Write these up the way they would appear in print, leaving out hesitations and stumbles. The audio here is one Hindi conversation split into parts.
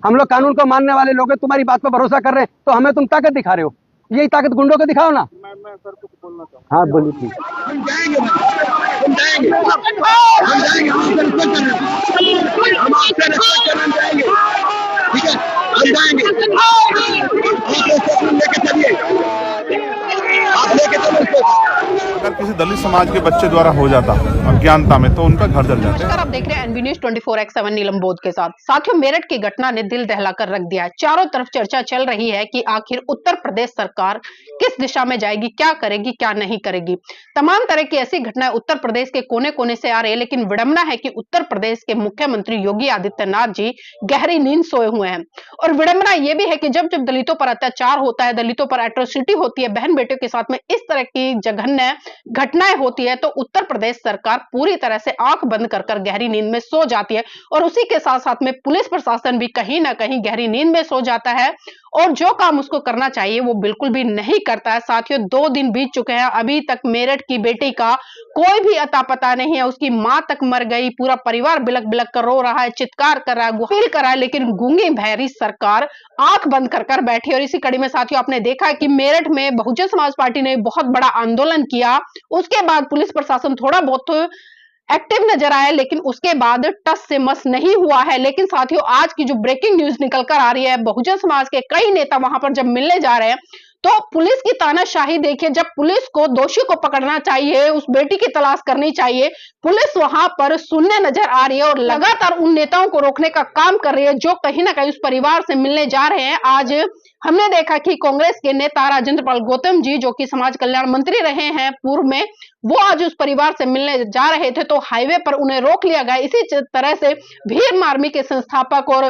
हम लोग कानून को मानने वाले लोग हैं, तुम्हारी बात पर भरोसा कर रहे हैं, तो हमें तुम ताकत दिखा रहे हो। यही ताकत गुंडों को दिखाओ ना। मैं सर कुछ बोलना चाहूँ। हाँ बोलिए प्लीज। हम जाएंगे, हम जाएंगे, हम जाएंगे, हम आपसे रिस्पेक्ट करना जाएंगे, ठीक है, हम जाएंगे, आप लेके चलिए, आप लेके चलो। अगर किसी दलित समाज के बच्चे द्वारा हो जाता अज्ञानता में तो उनका घर जल जाता। नमस्कार, आप देख रहे हैं एनबी न्यूज 24x7 नीलम बोध के साथ। साथियों, मेरठ की घटना ने दिल दहलाकर रख दिया है। चारों तरफ चर्चा चल रही है कि आखिर उत्तर प्रदेश सरकार किस दिशा में जाएगी, क्या करेगी, क्या नहीं करेगी। तमाम तरह की ऐसी घटनाएं उत्तर प्रदेश के कोने कोने से आ रही है, लेकिन विडंबना है कि उत्तर प्रदेश के मुख्यमंत्री योगी आदित्यनाथ जी गहरी नींद सोए हुए हैं। और विडंबना यह भी है कि जब जब दलितों पर अत्याचार होता है, दलितों पर एट्रोसिटी होती है, बहन बेटियों के साथ में इस तरह की जघन्य घटनाएं होती है, तो उत्तर प्रदेश सरकार पूरी तरह से आंख बंद कर गहरी नींद में सो जाती है। और उसी के साथ साथ में पुलिस प्रशासन भी कहीं ना कहीं गहरी नींद में सो जाता है और जो काम उसको करना चाहिए वो बिल्कुल भी नहीं करता है। साथियों, 2 दिन बीत चुके हैं, अभी तक मेरठ की बेटी का कोई भी अता पता नहीं है। उसकी मां तक मर गई, पूरा परिवार बिलक बिलक कर रो रहा है, चित्कार कर रहा है, अपील कर रहा है, लेकिन गूंगी बहरी सरकार आंख बंद कर बैठी। और इसी कड़ी में साथियों, आपने देखा है कि मेरठ में बहुजन समाज पार्टी ने बहुत बड़ा आंदोलन किया। उसके बाद पुलिस प्रशासन थोड़ा बहुत एक्टिव नजर आया, लेकिन उसके बाद टस से मस नहीं हुआ है। लेकिन साथियों, आज की जो ब्रेकिंग न्यूज निकल कर आ रही है, बहुजन समाज के कई नेता वहां पर जब मिलने जा रहे हैं तो पुलिस की तानाशाही देखिए। जब पुलिस को दोषी को पकड़ना चाहिए, उस बेटी की तलाश करनी चाहिए, पुलिस वहां पर शून्य नजर आ रही है और लगातार उन नेताओं को रोकने का काम कर रही है जो कहीं ना कहीं उस परिवार से मिलने जा रहे हैं। आज हमने देखा कि कांग्रेस के नेता राजेंद्र पाल गौतम जी, जो कि समाज कल्याण मंत्री रहे हैं पूर्व में, वो आज उस परिवार से मिलने जा रहे थे तो हाईवे पर उन्हें रोक लिया गया। इसी तरह से भीम आर्मी के संस्थापक और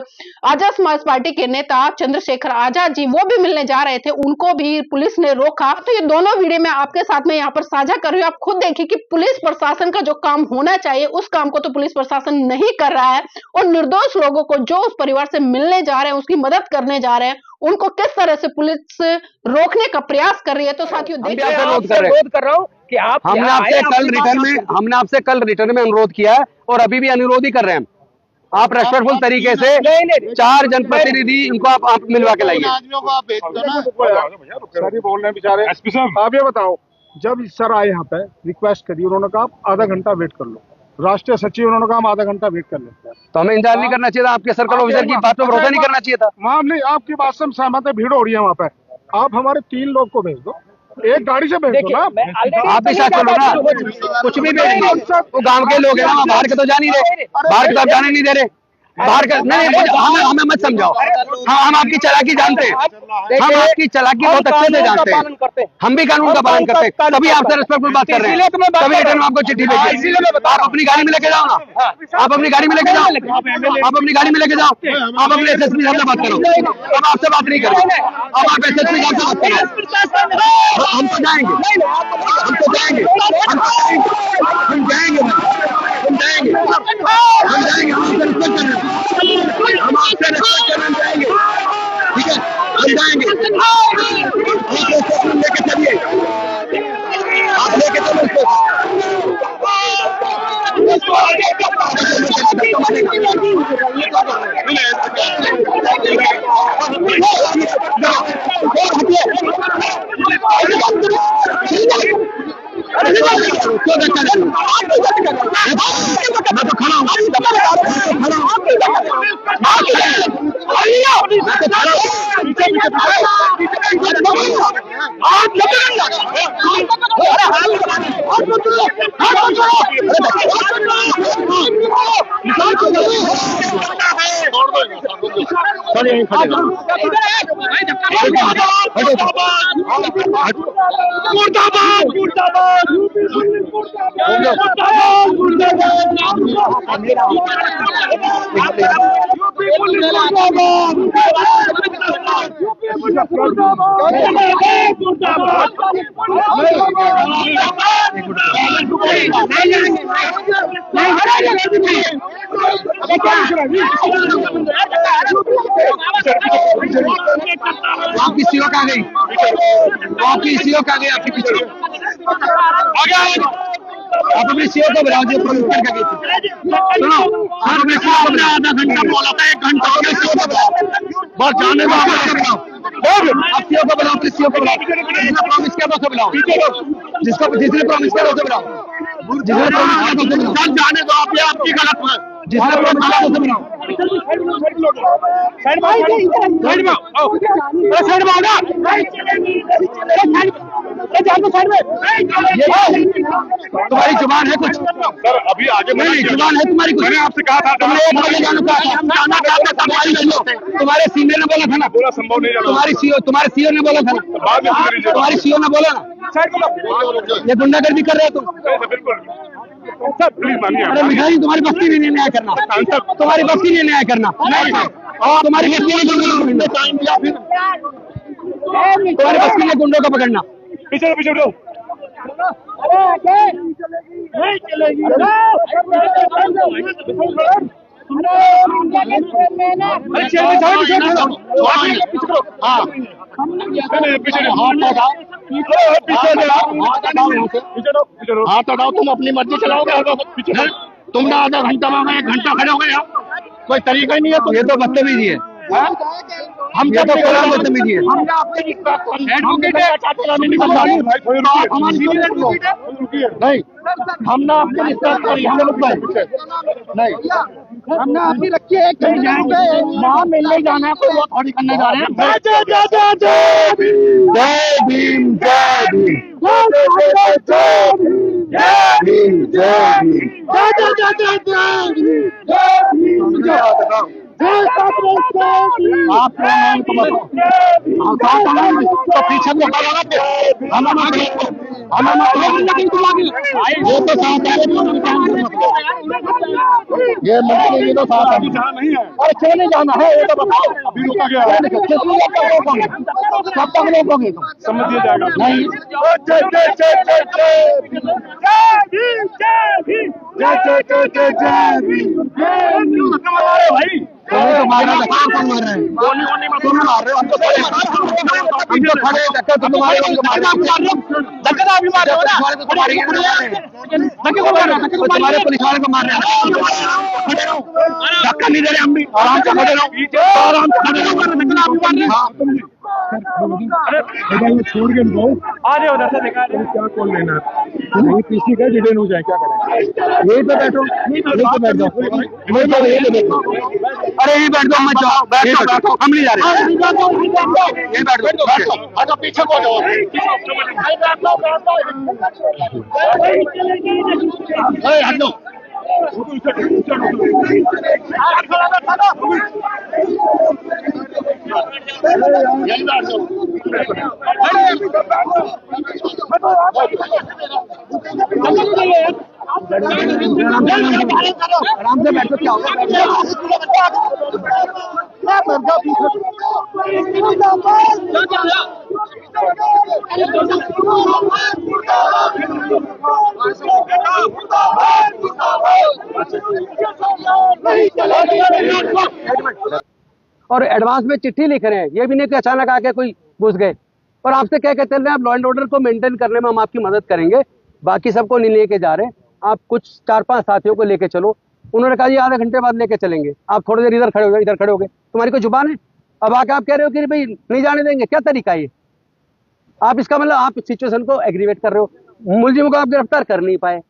आजाद समाज पार्टी के नेता चंद्रशेखर आजाद जी, वो भी मिलने जा रहे थे, उनको भी पुलिस ने रोका। तो ये दोनों वीडियो मैं आपके साथ में यहाँ पर साझा कर रही हूँ। आप खुद देखिए कि पुलिस प्रशासन का जो काम होना चाहिए उस काम को तो पुलिस प्रशासन नहीं कर रहा है और निर्दोष लोगों को जो उस परिवार से मिलने जा रहे हैं, उसकी मदद करने जा रहे हैं, उनको किस तरह से पुलिस रोकने का प्रयास कर रही है। तो साथियों, देखिए, अनुरोध कर रहा हूँ कि आप हमने आपसे कल रिटर्न में अनुरोध किया है और अभी भी अनुरोध ही कर रहे हैं। आप रेस्पेक्टफुल तरीके से 4 जनप्रतिनिधि इनको आप मिलवा के लाइए। आदमियों को आप भेज दो ना। सर बोल रहे हैं बेचारे। एसपी साहब, आप ये बताओ, जब सर आए यहाँ पे रिक्वेस्ट करी, उन्होंने कहा आधा घंटा वेट कर लो। राष्ट्रीय सचिव उन्होंने कहा हम आधा घंटा वेट कर लेते हैं। तो हमें इंतजार नहीं करना चाहिए था? आपके सर्कल ऑफिसर की बात पर भरोसा नहीं करना चाहिए था? वहाँ नहीं, आपकी बात से हम सहमत है, भीड़ हो रही है वहाँ पे। आप हमारे 3 लोग को भेज दो, एक गाड़ी से भेज दो ना। आप भी साथ चलो ना, कुछ भी भेज दो। वो गांव के लोग हैं ना, बाहर के तो जा नहीं रहे, बाहर के तो आप जाने नहीं दे रहे, बाहर का नहीं। हमें मत समझाओ। हाँ, हम आपकी चालाकी जानते हैं, हम आपकी चालाकी बहुत अच्छे से जानते हैं। हम भी कानून का पालन करते हैं, तभी आपसे रिस्पेक्टफुल बात कर रहे हैं, तभी रिटर्न में आपको चिट्ठी भेजी। आप अपनी गाड़ी में लेके जाओ ना, आप अपनी गाड़ी में लेके जाओ, आप अपनी गाड़ी में लेके जाओ, आप अपने एसएसपी साहब से बात करो। हम आपसे बात नहीं करेंगे, अब आप एसएसपी साहब से बात करो। हम तो जाएंगे, हम तो जाएंगे, हम जाएंगे, हम जाएंगे, हम जाएंगे, हम आपसे रिस्पेक्ट करना जाएंगे, ठीक है, हम जाएंगे, आप लेके चलिए, आप लेके चलो मैं तो खड़ा हूँ, आपकी सीओ कहाँ गई? आपकी सीओ कहाँ गई? आपके पीछे आप अपने सीओ को बुलाओ जो पुलिस कर गई थी। सुनो, आप अपने सीओ को बुलाओ, आधा घंटा बोला था, 1 घंटा हो गया, सीओ को बुलाओ। बस जाने दो। आप सीओ को बुलाओ, पुलिस सीओ को बुलाओ, जिसने प्रॉमिस किया था उसे बुलाओ, जिसने प्रॉमिस किया उसे बुलाओ, जिसने प्रॉमिस किया उसे बुलाओ, चल जाने दो आप, ये आपकी गलत है। जिसने प्रॉमिस किया उसे बुलाओ। तुम्हारी जुबान है कुछ? सर अभी आगे नहीं, जुबान है तुम्हारी कुछ? मैंने आपसे कहा था तुमने एक बजे जाना कहा था, जाना चाहते तुम्हारे सीनियर ने बोला था ना, पूरा संभव नहीं जाना। तुम्हारे सीओ ने बोला था ना, बाद में सुन लीजिए। तुम्हारी सीओ ने बोला ना, ये गुंडागर्दी कर रहे हो तुम। बिल्कुल सर, प्लीज मानिए। अरे मिठाई तुम्हारी बस्ती नहीं न्याय करना, तुम्हारी बस्ती नहीं न्याय करना, और तुम्हारी बस्ती नहीं तुम्हारी बस्ती में गुंडों को पकड़ना। पीछे पीछे उठो। नहीं चलेगी। हाथ हटाओ, तुम अपनी मर्जी चलाओगे। तुम ना आधा घंटा में 1 घंटा खड़े हो गए आप, कोई तरीका ही नहीं है। ये तो बदतमीजी है, हम ये तो पूरा बदतमीजी है। नहीं, हमने आपके रिश्ता नहीं, हमने आपकी रखी है, वहाँ मिलने जाना है, कोई वो थोड़ी करने जा रहे हैं। जय भीम, जय भीम, आप तो पीछे को ये मंत्री तो साथ नहीं है, और चले जाना है, ये तो बताओ। अभी रुका गया है, कब तक रोकोगे तुम? समझ दिया जाएगा। नहीं, भाई तुम्हें तो मारना था, कौन मार रहे हैं? तुम मार रहे हो, हम तो खड़े धक्का तो तुम्हारे तुम्हारे पुलिस वाले को मार रहे हैं, धक्का नहीं दे रहे हम भी, आराम से खड़े रहो, आराम से खड़े रहो। छोड़ के आ रहे उधर से देखा क्या कॉल लेना है, किसी का डिटेन हो जाए क्या करें? यही पे बैठो, यही पे बैठ जाओ, अरे यही बैठ जाओ, मत जाओ, बैठो, हम नहीं जा रहे, यही बैठ जाओ, पीछे को जाओ। आराम से बैठो, क्या होगा? और एडवांस में चिट्ठी लिख रहे हैं, ये भी नहीं कि अचानक आके कोई घुस गए, और आपसे क्या कहते हैं, आप लॉ एंड ऑर्डर को मेंटेन करने में हम आपकी मदद करेंगे, बाकी सबको नहीं लेके जा रहे, आप कुछ 4-5 साथियों को लेके चलो। उन्होंने कहा ये आधे घंटे बाद लेके चलेंगे, आप थोड़ी देर इधर खड़े हो गए, इधर खड़े हो गए, तुम्हारी कोई जुबान है? अब आके आप कह रहे हो कि भाई नहीं जाने देंगे, क्या तरीका है ये? आप इसका मतलब आप सिचुएशन को एग्रीवेट कर रहे हो, मुलजिम को आप गिरफ्तार कर नहीं पाए,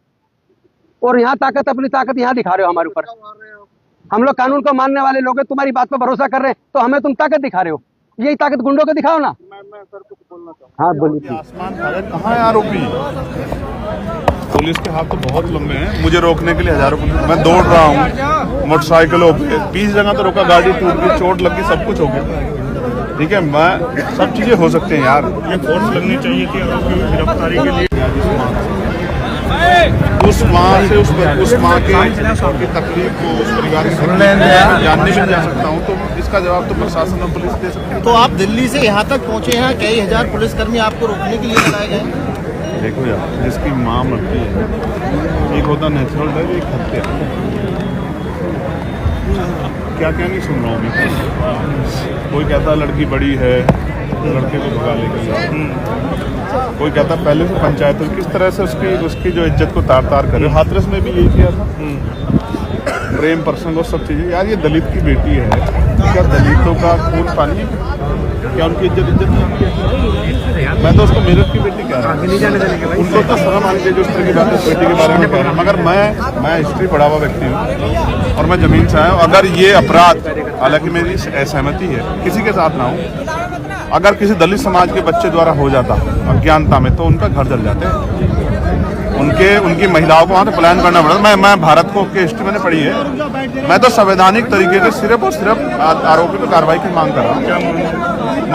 और यहाँ ताकत, अपनी ताकत यहाँ दिखा रहे हो हमारे ऊपर। हम लोग कानून को मानने वाले लोग हैं, तुम्हारी बात पर भरोसा कर रहे हैं, तो हमें तुम ताकत दिखा रहे हो, यही ताकत गुंडों को दिखाओ ना। मैं सर कुछ बोलना चाहूँ। हाँ बोलिए। आसमान कहाँ है आरोपी? पुलिस के हाथ तो बहुत लंबे हैं, मुझे रोकने के लिए हजारों पुलिस, मैं दौड़ रहा हूँ मोटरसाइकिलों पे, 20 जगह तो रोका, गाड़ी टूट गई, चोट लग गई, सब कुछ हो गया। ठीक है, मैं सब चीजें हो सकते हैं यार, ये फोर्स लगनी चाहिए थी आरोपी की गिरफ्तारी के लिए। उस माँ से उस माँ की तकलीफ को, उस परिवार की जानने भी जा सकता हूँ, तो इसका जवाब तो प्रशासन और पुलिस दे सकते हैं। तो आप दिल्ली से यहाँ तक पहुँचे हैं, कई हजार पुलिसकर्मी आपको रोकने के लिए लगाए गए हैं। देखो यार, जिसकी माँ मरती है, एक होता नेचुरल डेथ, एक हत्या। क्या क्या नहीं सुन रहा हूँ मैं। कोई कहता लड़की बड़ी है, लड़के को भगा ले गई, कोई कहता पहले से पंचायत, किस तरह से उसकी जो इज्जत को तार तार करे। हाथरस में भी यही किया था, प्रेम प्रसंग और सब चीजें। यार ये दलित की बेटी है, क्या दलितों का खून पानी, क्या उनकी इज्जत नहीं? मैं तो उसको मेरठ की बेटी कह रहा हूँ, उनको तो शर्म आनी चाहिए जो इस तरह की बात इस बेटी के बारे में कह रहे हैं। मगर मैं हिस्ट्री पढ़ा हुआ व्यक्ति हूँ और मैं जमीन से आया हूँ। अगर ये अपराध, हालांकि मेरी असहमति है, किसी के साथ ना हो, अगर किसी दलित समाज के बच्चे द्वारा हो जाता अज्ञानता में, तो उनका घर जल जाते, उनकी महिलाओं को वहाँ से पलायन करना पड़ता। मैं भारत को की हिस्ट्री मैंने पढ़ी है। मैं तो संवैधानिक तरीके से सिर्फ और सिर्फ आरोपी पर कार्रवाई की मांग कर रहा हूँ।